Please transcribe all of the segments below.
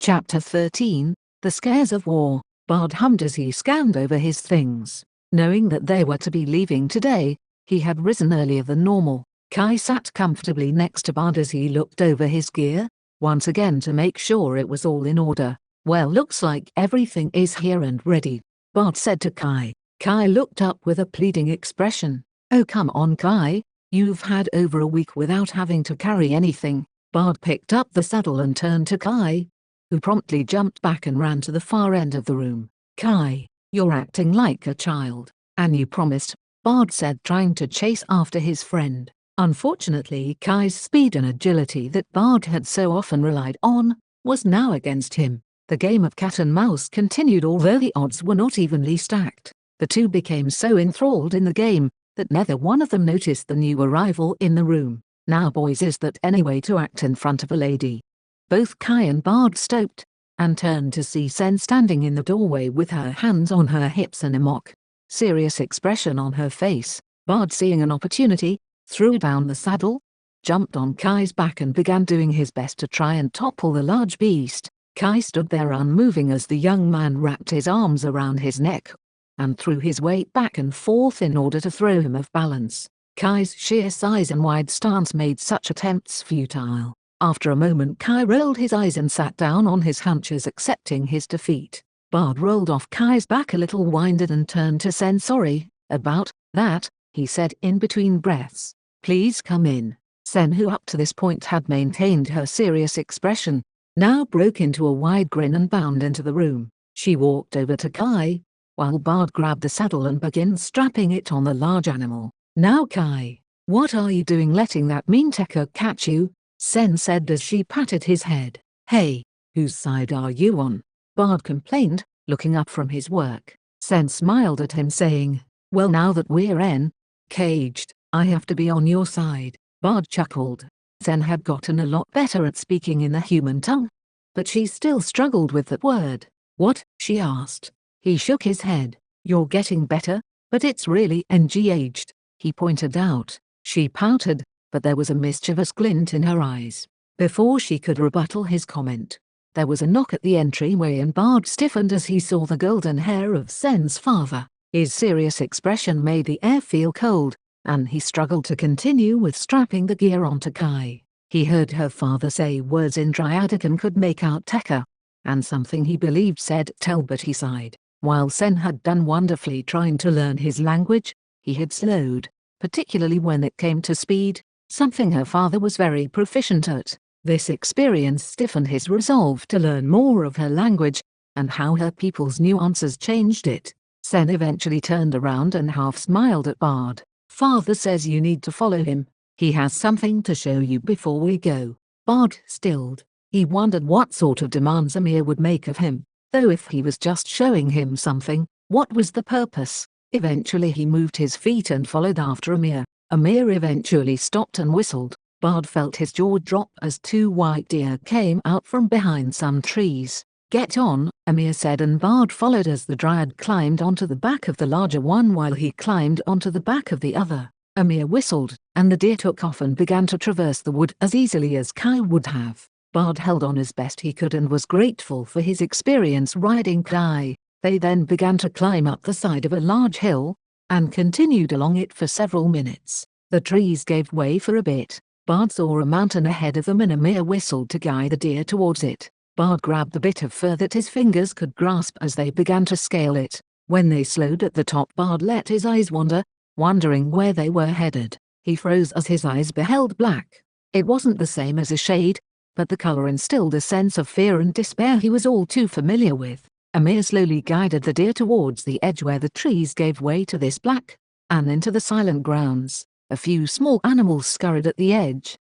Chapter 13, The Scares of War. Bard hummed as he scanned over his things. Knowing that they were to be leaving today, he had risen earlier than normal. Kai sat comfortably next to Bard as he looked over his gear, once again to make sure it was all in order. "Well, looks like everything is here and ready," Bard said to Kai. Kai looked up with a pleading expression. "Oh, come on, Kai. You've had over a week without having to carry anything." Bard picked up the saddle and turned to Kai, who promptly jumped back and ran to the far end of the room. "Kai, you're acting like a child, and you promised," Bard said, trying to chase after his friend. Unfortunately, Kai's speed and agility that Bard had so often relied on was now against him. The game of cat and mouse continued, although the odds were not evenly stacked. The two became so enthralled in the game that neither one of them noticed the new arrival in the room. "Now boys, is that any way to act in front of a lady?" Both Kai and Bard stopped and turned to see Sen standing in the doorway with her hands on her hips and a mock, serious expression on her face. Bard, seeing an opportunity, threw down the saddle, jumped on Kai's back and began doing his best to try and topple the large beast. Kai stood there unmoving as the young man wrapped his arms around his neck and threw his weight back and forth in order to throw him off balance. Kai's sheer size and wide stance made such attempts futile. After a moment, Kai rolled his eyes and sat down on his haunches, accepting his defeat. Bard rolled off Kai's back a little, whined and turned to Sen. "Sorry about that," he said in between breaths. "Please come in." Sen, who up to this point had maintained her serious expression, now broke into a wide grin and bounded into the room. She walked over to Kai, while Bard grabbed the saddle and began strapping it on the large animal. "Now Kai, what are you doing letting that mean Tekka catch you?" Sen said as she patted his head. "Hey, whose side are you on?" Bard complained, looking up from his work. Sen smiled at him, saying, "Well, now that we're caged, I have to be on your side." Bard chuckled. Sen had gotten a lot better at speaking in the human tongue, but she still struggled with that word. "What?" she asked. He shook his head. "You're getting better, but it's really engaged," he pointed out. She pouted, but there was a mischievous glint in her eyes. Before she could rebuttal his comment, there was a knock at the entryway and Bard stiffened as he saw the golden hair of Sen's father. His serious expression made the air feel cold, and he struggled to continue with strapping the gear onto Kai. He heard her father say words in Dryadic and could make out Tekka, and something he believed said tell, but he sighed. While Sen had done wonderfully trying to learn his language, he had slowed, particularly when it came to speed, something her father was very proficient at. This experience stiffened his resolve to learn more of her language and how her people's nuances changed it. Sen eventually turned around and half smiled at Bard. "Father says you need to follow him. He has something to show you before we go." Bard stilled. He wondered what sort of demands Amir would make of him, though if he was just showing him something, what was the purpose? Eventually he moved his feet and followed after Amir. Amir eventually stopped and whistled. Bard felt his jaw drop as two white deer came out from behind some trees. "Get on," Amir said, and Bard followed as the dryad climbed onto the back of the larger one while he climbed onto the back of the other. Amir whistled, and the deer took off and began to traverse the wood as easily as Kai would have. Bard held on as best he could and was grateful for his experience riding Kai. They then began to climb up the side of a large hill and continued along it for several minutes. The trees gave way for a bit. Bard saw a mountain ahead of them and Amir whistled to guide the deer towards it. Bard grabbed the bit of fur that his fingers could grasp as they began to scale it. When they slowed at the top, Bard let his eyes wander, wondering where they were headed. He froze as his eyes beheld black. It wasn't the same as a shade, but the color instilled a sense of fear and despair he was all too familiar with. Amir slowly guided the deer towards the edge where the trees gave way to this black, and into the silent grounds. A few small animals scurried at the edge,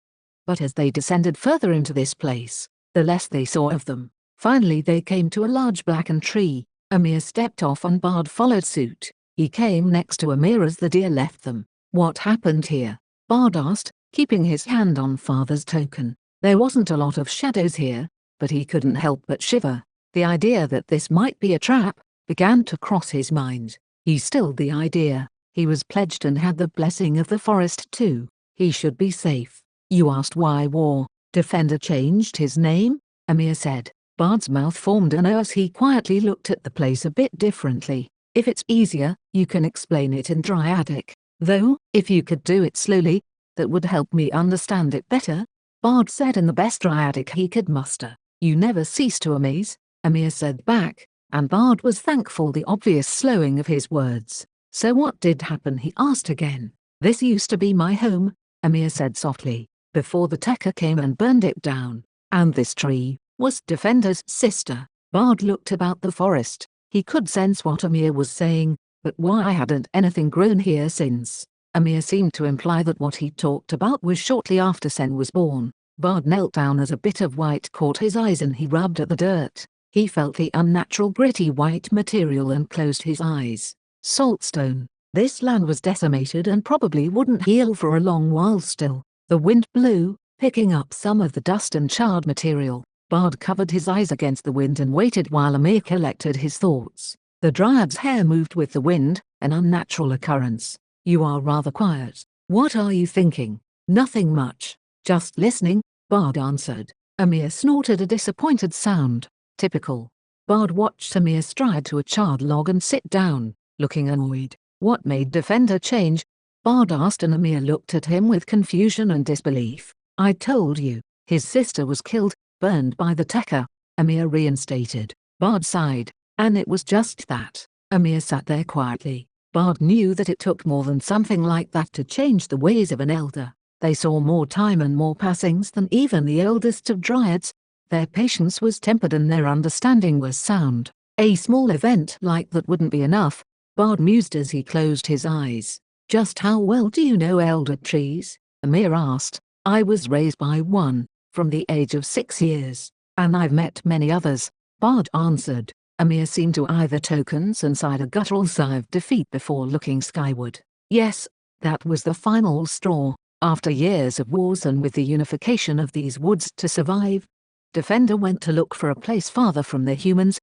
but as they descended further into this place, the less they saw of them. Finally they came to a large blackened tree. Amir stepped off and Bard followed suit. He came next to Amir as the deer left them. "What happened here?" Bard asked, keeping his hand on father's token. There wasn't a lot of shadows here, but he couldn't help but shiver. The idea that this might be a trap began to cross his mind. He stilled the idea. He was pledged and had the blessing of the forest too. He should be safe. "You asked why war?" Defender changed his name, Amir said. Bard's mouth formed an O as he quietly looked at the place a bit differently. If it's easier, you can explain it in Dryadic. Though, if you could do it slowly, that would help me understand it better, Bard said in the best Dryadic he could muster. You never cease to amaze, Amir said back, and Bard was thankful the obvious slowing of his words. So what did happen, he asked again. This used to be my home, Amir said softly, before the Tekka came and burned it down. And this tree was Defender's sister. Bard looked about the forest. He could sense what Amir was saying, but why hadn't anything grown here since? Amir seemed to imply that what he talked about was shortly after Sen was born. Bard knelt down as a bit of white caught his eyes and he rubbed at the dirt. He felt the unnatural gritty white material and closed his eyes. Saltstone. This land was decimated and probably wouldn't heal for a long while still. The wind blew, picking up some of the dust and charred material. Bard covered his eyes against the wind and waited while Amir collected his thoughts. The dryad's hair moved with the wind, an unnatural occurrence. You are rather quiet. What are you thinking? Nothing much. Just listening, Bard answered. Amir snorted a disappointed sound. Typical. Bard watched Amir stride to a charred log and sit down, looking annoyed. What made Defender change? Bard asked and Amir looked at him with confusion and disbelief. I told you, his sister was killed, burned by the Tekka, Amir reinstated. Bard sighed. And it was just that. Amir sat there quietly. Bard knew that it took more than something like that to change the ways of an elder. They saw more time and more passings than even the eldest of dryads. Their patience was tempered and their understanding was sound. A small event like that wouldn't be enough, Bard mused as he closed his eyes. Just how well do you know elder trees? Amir asked. I was raised by one, from the age of 6 years, and I've met many others, Bard answered. Amir seemed to eye the tokens and sighed a guttural sigh of defeat before looking skyward. Yes, that was the final straw. After years of wars and with the unification of these woods to survive, Defender went to look for a place farther from the humans,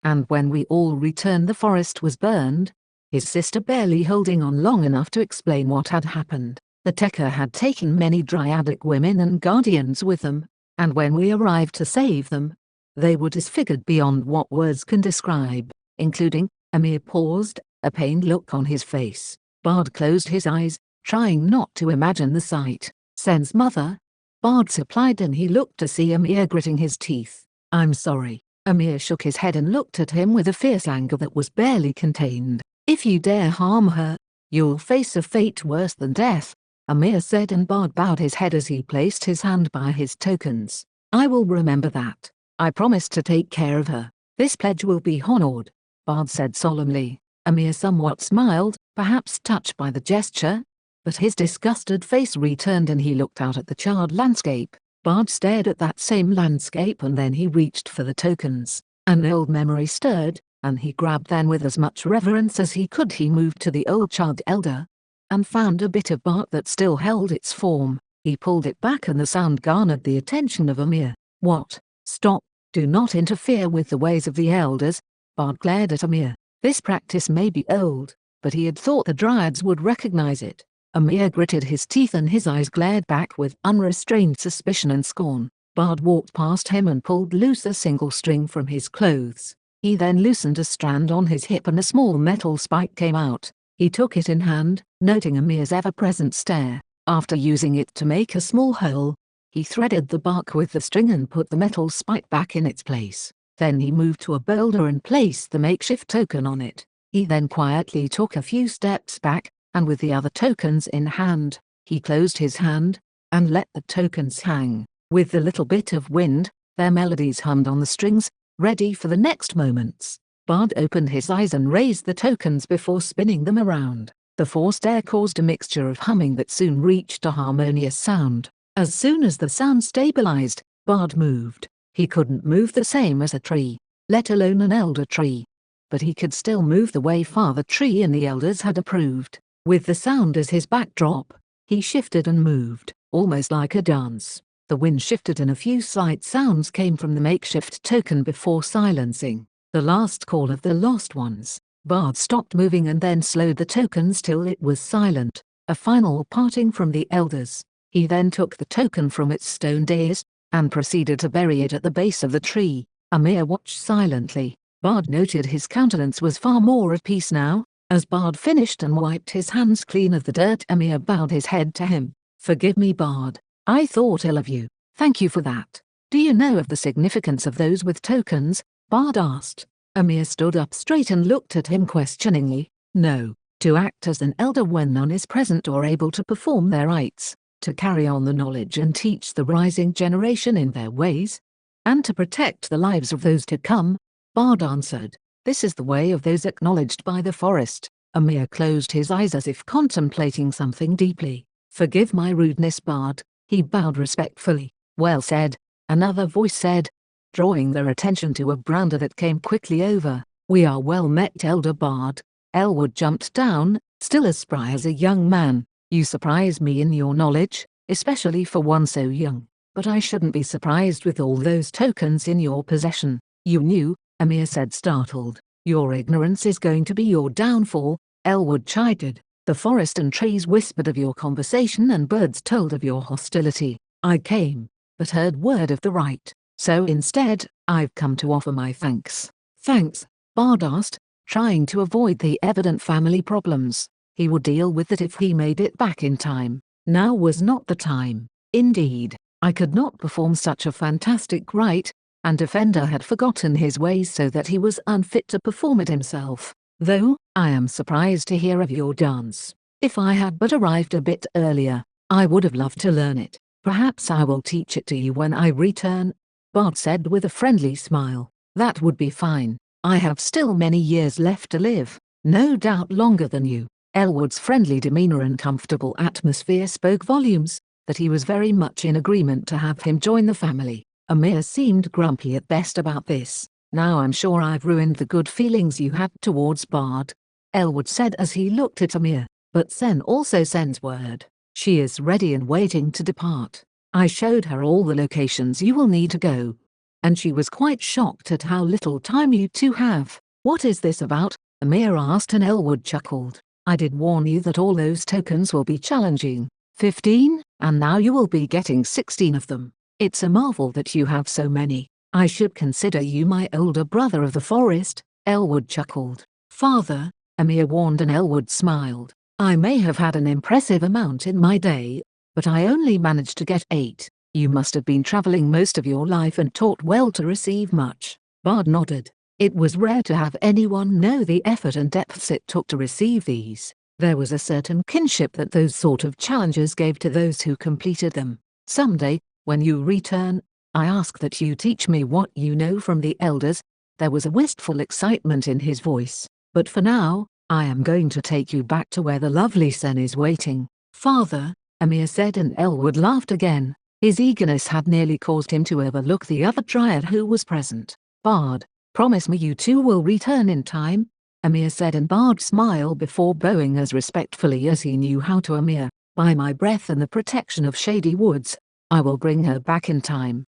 and when we all returned the forest was burned, his sister barely holding on long enough to explain what had happened. The Tekka had taken many Dryadic women and guardians with them, and when we arrived to save them, they were disfigured beyond what words can describe, including, Amir paused, a pained look on his face. Bard closed his eyes, trying not to imagine the sight. Sen's mother? Bard supplied and he looked to see Amir gritting his teeth. I'm sorry. Amir shook his head and looked at him with a fierce anger that was barely contained. If you dare harm her, you'll face a fate worse than death, Amir said, and Bard bowed his head as he placed his hand by his tokens. I will remember that. I promise to take care of her. This pledge will be honored, Bard said solemnly. Amir somewhat smiled, perhaps touched by the gesture, but his disgusted face returned and he looked out at the charred landscape. Bard stared at that same landscape and then he reached for the tokens. An old memory stirred, and he grabbed them with as much reverence as he could. He moved to the old charred elder and found a bit of bark that still held its form. He pulled it back and the sound garnered the attention of Amir. What? Stop, do not interfere with the ways of the elders, Bard glared at Amir. This practice may be old, but he had thought the dryads would recognize it. Amir gritted his teeth and his eyes glared back with unrestrained suspicion and scorn. Bard walked past him and pulled loose a single string from his clothes. He then loosened a strand on his hip and a small metal spike came out. He took it in hand, noting Amir's ever-present stare. After using it to make a small hole, he threaded the bark with the string and put the metal spike back in its place. Then he moved to a boulder and placed the makeshift token on it. He then quietly took a few steps back, and with the other tokens in hand, he closed his hand, and let the tokens hang. With the little bit of wind, their melodies hummed on the strings, ready for the next moments. Bard opened his eyes and raised the tokens before spinning them around. The forced air caused a mixture of humming that soon reached a harmonious sound. As soon as the sound stabilized, Bard moved. He couldn't move the same as a tree, let alone an elder tree. But he could still move the way Father Tree and the elders had approved. With the sound as his backdrop, he shifted and moved, almost like a dance. The wind shifted and a few slight sounds came from the makeshift token before silencing. The last call of the lost ones. Bard stopped moving and then slowed the tokens till it was silent, a final parting from the elders. He then took the token from its stone dais, and proceeded to bury it at the base of the tree. Amir watched silently. Bard noted his countenance was far more at peace now. As Bard finished and wiped his hands clean of the dirt, Amir bowed his head to him. "Forgive me, Bard. I thought ill of you. Thank you for that." "Do you know of the significance of those with tokens?" Bard asked. Amir stood up straight and looked at him questioningly. "No. To act as an elder when none is present or able to perform their rites, to carry on the knowledge and teach the rising generation in their ways, and to protect the lives of those to come," Bard answered. "This is the way of those acknowledged by the forest." Amir closed his eyes as if contemplating something deeply. "Forgive my rudeness, Bard." He bowed respectfully. "Well said," another voice said, drawing their attention to a brander that came quickly over. "We are well met, Elder Bard." Elwood jumped down, still as spry as a young man. "You surprise me in your knowledge, especially for one so young. But I shouldn't be surprised with all those tokens in your possession." "You knew," Amir said, startled. "Your ignorance is going to be your downfall," Elwood chided. "The forest and trees whispered of your conversation and birds told of your hostility. I came, but heard word of the right. So instead, I've come to offer my thanks." "Thanks?" Bard asked, trying to avoid the evident family problems. He would deal with it if he made it back in time. Now was not the time. "Indeed, I could not perform such a fantastic rite," and Defender had forgotten his ways so that he was unfit to perform it himself. "Though, I am surprised to hear of your dance. If I had but arrived a bit earlier, I would have loved to learn it. Perhaps I will teach it to you when I return," Bard said with a friendly smile. "That would be fine. I have still many years left to live, no doubt longer than you." Elwood's friendly demeanor and comfortable atmosphere spoke volumes, that he was very much in agreement to have him join the family. Amir seemed grumpy at best about this. "Now I'm sure I've ruined the good feelings you had towards Bard," Elwood said as he looked at Amir. "But Sen also sends word. She is ready and waiting to depart. I showed her all the locations you will need to go, and she was quite shocked at how little time you two have." "What is this about?" Amir asked, and Elwood chuckled. "I did warn you that all those tokens will be challenging. 15, and now you will be getting 16 of them. It's a marvel that you have so many. I should consider you my older brother of the forest," Elwood chuckled. "Father," Amir warned, and Elwood smiled. "I may have had an impressive amount in my day, but I only managed to get 8. You must have been traveling most of your life and taught well to receive much." Bard nodded. It was rare to have anyone know the effort and depths it took to receive these. There was a certain kinship that those sort of challenges gave to those who completed them. "Someday, when you return, I ask that you teach me what you know from the elders." There was a wistful excitement in his voice. "But for now, I am going to take you back to where the lovely Sen is waiting." "Father," Amir said, and Elwood laughed again. His eagerness had nearly caused him to overlook the other dryad who was present. "Bard, promise me you two will return in time," Amir said, and Bard smiled before bowing as respectfully as he knew how to. "Amir, by my breath and the protection of Shady Woods, I will bring her back in time."